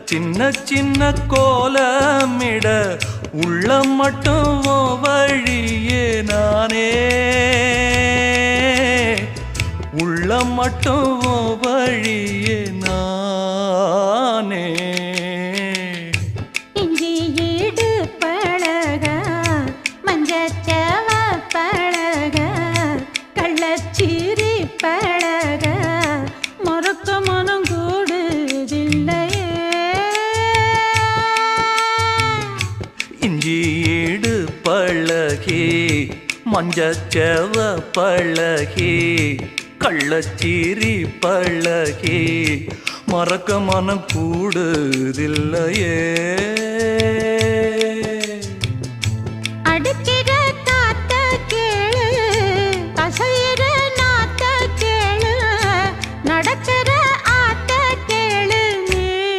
சின்ன சின்ன கோலமிட உள்ளம் மட்டும் வழியே நானே உள்ளம் மட்டும் வழியே நானே இஞ்சி ஈடு பழக மஞ்சச்சவ பழக கள்ளச்சீரி பழக மொறுக்க மனம் கூடுதில்லையே இஞ்சி ஈடு பழகி மஞ்சச்சவ பழகி கள்ளச்சீரி பழகி மறக்க மனம் கூடுதில்லையே